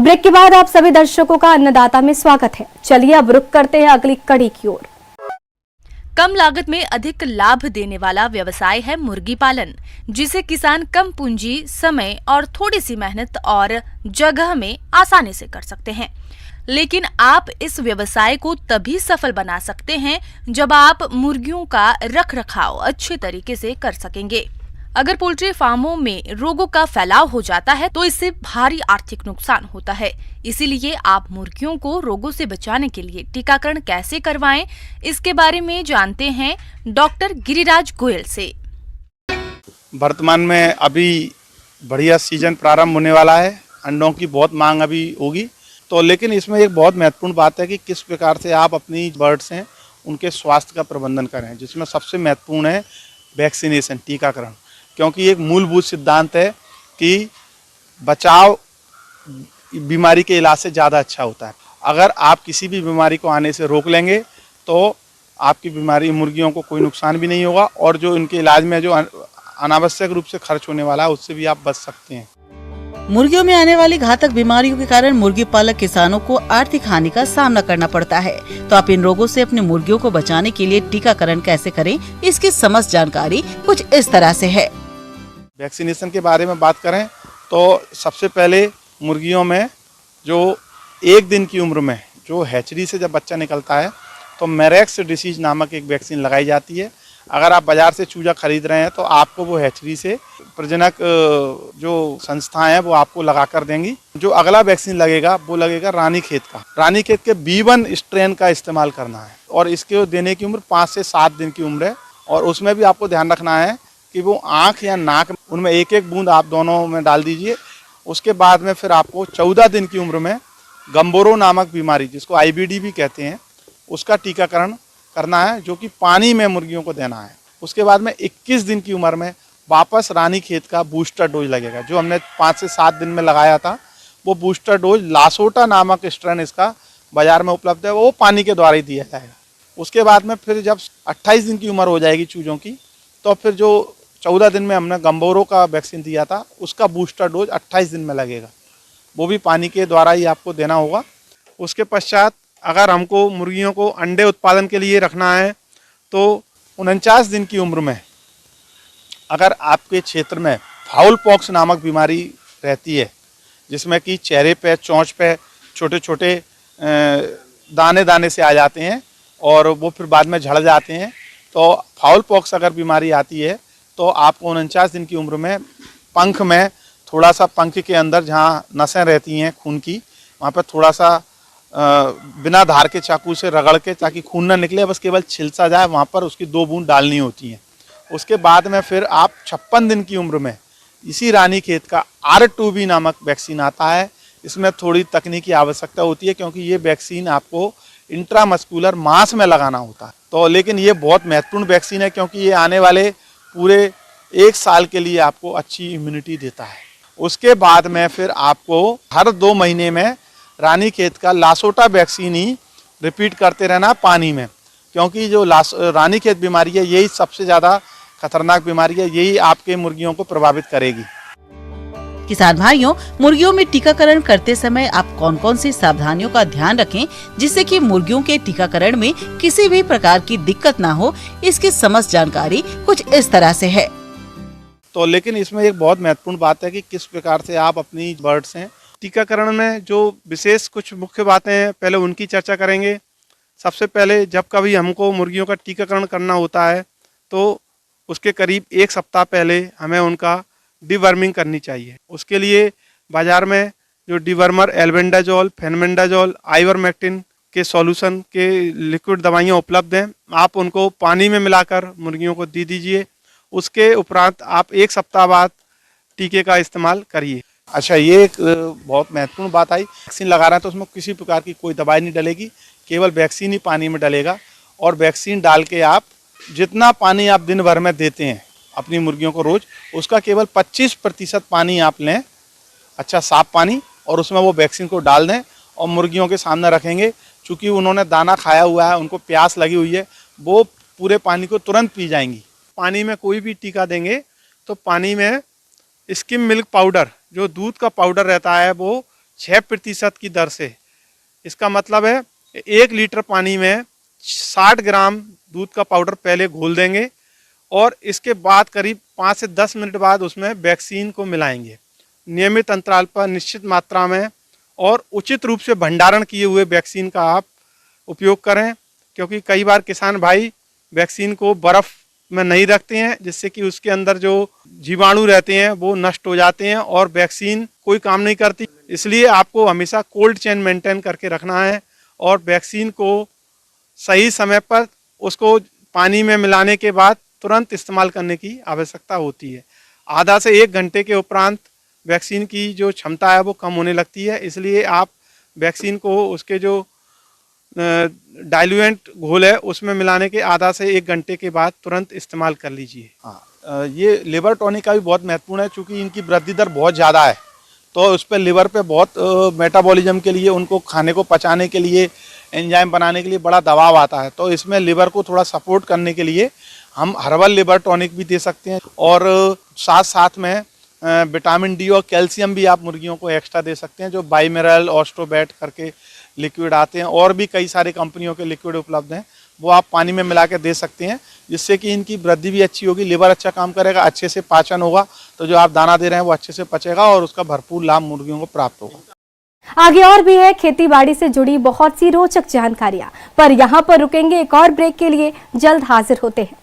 Break के बाद आप सभी दर्शकों का अन्नदाता में स्वागत है। चलिए अब रुक करते हैं अगली कड़ी की ओर। कम लागत में अधिक लाभ देने वाला व्यवसाय है मुर्गी पालन, जिसे किसान कम पूंजी, समय और थोड़ी सी मेहनत और जगह में आसानी से कर सकते हैं। लेकिन आप इस व्यवसाय को तभी सफल बना सकते हैं जब आप मुर्गियों का रखरखाव अच्छे तरीके से कर सकेंगे। अगर पोल्ट्री फार्मों में रोगों का फैलाव हो जाता है तो इससे भारी आर्थिक नुकसान होता है। इसीलिए आप मुर्गियों को रोगों से बचाने के लिए टीकाकरण कैसे करवाएं, इसके बारे में जानते हैं डॉक्टर गिरिराज गोयल से। वर्तमान में अभी बढ़िया सीजन प्रारंभ होने वाला है, अंडों की बहुत मांग अभी होगी। तो लेकिन इसमें एक बहुत महत्वपूर्ण बात है कि किस प्रकार से आप अपनी बर्ड्स हैं उनके स्वास्थ्य का प्रबंधन करें, जिसमें सबसे महत्वपूर्ण है वैक्सीनेशन, टीकाकरण। क्योंकि एक मूलभूत सिद्धांत है कि बचाव बीमारी के इलाज से ज़्यादा अच्छा होता है। अगर आप किसी भी बीमारी को आने से रोक लेंगे तो आपकी बीमारी मुर्गियों को कोई नुकसान भी नहीं होगा और जो इनके इलाज में जो अनावश्यक रूप से खर्च होने वाला है उससे भी आप बच सकते हैं। मुर्गियों में आने वाली घातक बीमारियों के कारण मुर्गी पालक किसानों को आर्थिक हानि का सामना करना पड़ता है। तो आप इन रोगों से अपनी मुर्गियों को बचाने के लिए टीकाकरण कैसे करें, इसकी समस्त जानकारी कुछ इस तरह से है। वैक्सीनेशन के बारे में बात करें तो सबसे पहले मुर्गियों में जो 1 दिन की उम्र में जो हैचरी से जब बच्चा निकलता है तो मैरेक्स डिसीज नामक एक वैक्सीन लगाई जाती है। अगर आप बाजार से चूजा खरीद रहे हैं तो आपको वो हैचरी से प्रजनक जो संस्थाएं हैं वो आपको लगा कर देंगी। जो अगला वैक्सीन लगेगा वो लगेगा रानीखेत का। रानीखेत के B1 स्ट्रेन का इस्तेमाल करना है और इसके देने की उम्र 5 से 7 दिन की उम्र है। और उसमें भी आपको ध्यान रखना है कि वो आँख या नाक उनमें 1-1 बूंद आप दोनों में डाल दीजिए। उसके बाद में फिर आपको 14 दिन की उम्र में गम्बोरो नामक बीमारी, जिसको IBD भी कहते हैं, उसका टीकाकरण करना है, जो कि पानी में मुर्गियों को देना है। उसके बाद में 21 दिन की उम्र में वापस रानीखेत का बूस्टर डोज लगेगा। जो हमने 5 से 7 दिन में लगाया था वो बूस्टर डोज लासोटा नामक स्ट्रेन इसका बाजार में उपलब्ध है, वो पानी के द्वारा ही दिया जाएगा। उसके बाद में फिर जब 28 दिन की उम्र हो जाएगी चूजों की, तो फिर जो 14 दिन में हमने गम्बोरो का वैक्सीन दिया था उसका बूस्टर डोज 28 दिन में लगेगा, वो भी पानी के द्वारा ही आपको देना होगा। उसके पश्चात अगर हमको मुर्गियों को अंडे उत्पादन के लिए रखना है तो 49 दिन की उम्र में अगर आपके क्षेत्र में फाउल पॉक्स नामक बीमारी रहती है, जिसमें कि चेहरे पे, चोंच पे छोटे छोटे दाने दाने से आ जाते हैं और वो फिर बाद में झड़ जाते हैं, तो फाउल पॉक्स अगर बीमारी आती है तो आपको 49 दिन की उम्र में पंख में थोड़ा सा, पंख के अंदर जहाँ नसें रहती हैं खून की, वहाँ पर थोड़ा सा बिना धार के चाकू से रगड़ के, ताकि खून ना निकले, बस केवल छिलसा जाए, वहाँ पर उसकी 2 बूंद डालनी होती हैं। उसके बाद में फिर आप 56 दिन की उम्र में इसी रानीखेत का R2B नामक वैक्सीन आता है। इसमें थोड़ी तकनीकी आवश्यकता होती है क्योंकि ये वैक्सीन आपको इंट्रामस्कुलर मांस में लगाना होता है। तो लेकिन ये बहुत महत्वपूर्ण वैक्सीन है क्योंकि ये आने वाले पूरे 1 साल के लिए आपको अच्छी इम्यूनिटी देता है। उसके बाद में फिर आपको हर 2 महीने में रानीखेत का लासोटा वैक्सीन ही रिपीट करते रहना पानी में, क्योंकि जो रानीखेत बीमारी है यही सबसे ज़्यादा खतरनाक बीमारी है, यही आपके मुर्गियों को प्रभावित करेगी। किसान भाइयों, मुर्गियों में टीकाकरण करते समय आप कौन कौन सी सावधानियों का ध्यान रखें जिससे कि मुर्गियों के टीकाकरण में किसी भी प्रकार की दिक्कत ना हो, इसकी समस्त जानकारी कुछ इस तरह से है। तो लेकिन इसमें एक बहुत महत्वपूर्ण बात है कि किस प्रकार से आप अपनी बर्ड्स हैं टीकाकरण में जो विशेष कुछ मुख्य बातें हैं, पहले उनकी चर्चा करेंगे। सबसे पहले जब कभी हमको मुर्गियों का टीकाकरण करना होता है तो उसके करीब 1 सप्ताह पहले हमें उनका डिवर्मिंग करनी चाहिए। उसके लिए बाज़ार में जो डिवर्मर, एल्बेंडाजोल, फेनमेंडाजोल, आइवरमेक्टिन के सॉल्यूशन के लिक्विड दवाइयाँ उपलब्ध हैं। आप उनको पानी में मिलाकर मुर्गियों को दे दीजिए। उसके उपरांत आप 1 सप्ताह बाद टीके का इस्तेमाल करिए। अच्छा, ये एक बहुत महत्वपूर्ण बात आई, वैक्सीन लगा रहे हैं तो उसमें किसी प्रकार की कोई दवाई नहीं डलेगी, केवल वैक्सीन ही पानी में डलेगा। और वैक्सीन डाल के आप जितना पानी आप दिन भर में देते हैं अपनी मुर्गियों को रोज़, उसका केवल 25% पानी आप लें, अच्छा साफ पानी, और उसमें वो वैक्सीन को डाल दें और मुर्गियों के सामने रखेंगे। चूँकि उन्होंने दाना खाया हुआ है, उनको प्यास लगी हुई है, वो पूरे पानी को तुरंत पी जाएंगी। पानी में कोई भी टीका देंगे तो पानी में स्किम मिल्क पाउडर, जो दूध का पाउडर रहता है, वो 6% की दर से। इसका मतलब है 1 लीटर पानी में 60 ग्राम दूध का पाउडर पहले घोल देंगे और इसके बाद करीब 5 से 10 मिनट बाद उसमें वैक्सीन को मिलाएंगे। नियमित अंतराल पर निश्चित मात्रा में और उचित रूप से भंडारण किए हुए वैक्सीन का आप उपयोग करें, क्योंकि कई बार किसान भाई वैक्सीन को बर्फ़ में नहीं रखते हैं, जिससे कि उसके अंदर जो जीवाणु रहते हैं वो नष्ट हो जाते हैं और वैक्सीन कोई काम नहीं करती। इसलिए आपको हमेशा कोल्ड चेन मेंटेन करके रखना है और वैक्सीन को सही समय पर उसको पानी में मिलाने के बाद तुरंत इस्तेमाल करने की आवश्यकता होती है। आधा से 1 घंटे के उपरांत वैक्सीन की जो क्षमता है वो कम होने लगती है, इसलिए आप वैक्सीन को उसके जो डाइल्यूएंट घोल है उसमें मिलाने के आधा से 1 घंटे के बाद तुरंत इस्तेमाल कर लीजिए। हाँ, ये लिवर टॉनिक का भी बहुत महत्वपूर्ण है, क्योंकि इनकी वृद्धि दर बहुत ज़्यादा है, तो उस पर लिवर पे बहुत मेटाबॉलिज्म के लिए, उनको खाने को पचाने के लिए, एंजाइम बनाने के लिए बड़ा दबाव आता है। तो इसमें लिवर को थोड़ा सपोर्ट करने के लिए हम हर्बल लिवर टॉनिक भी दे सकते हैं और साथ साथ में विटामिन डी और कैल्शियम भी आप मुर्गियों को एक्स्ट्रा दे सकते हैं, जो बाइमिनरल, ऑस्ट्रोबैट करके लिक्विड आते हैं और भी कई सारी कंपनियों के लिक्विड उपलब्ध हैं, वो आप पानी में मिला के दे सकते हैं, जिससे कि इनकी वृद्धि भी अच्छी होगी, लिवर अच्छा काम करेगा, अच्छे से पाचन होगा, तो जो आप दाना दे रहे हैं वो अच्छे से पचेगा और उसका भरपूर लाभ मुर्गियों को प्राप्त होगा। आगे और भी है खेती बाड़ी से जुड़ी बहुत सी रोचक जानकारियां, पर यहाँ पर रुकेंगे एक और ब्रेक के लिए, जल्द हाजिर होते हैं।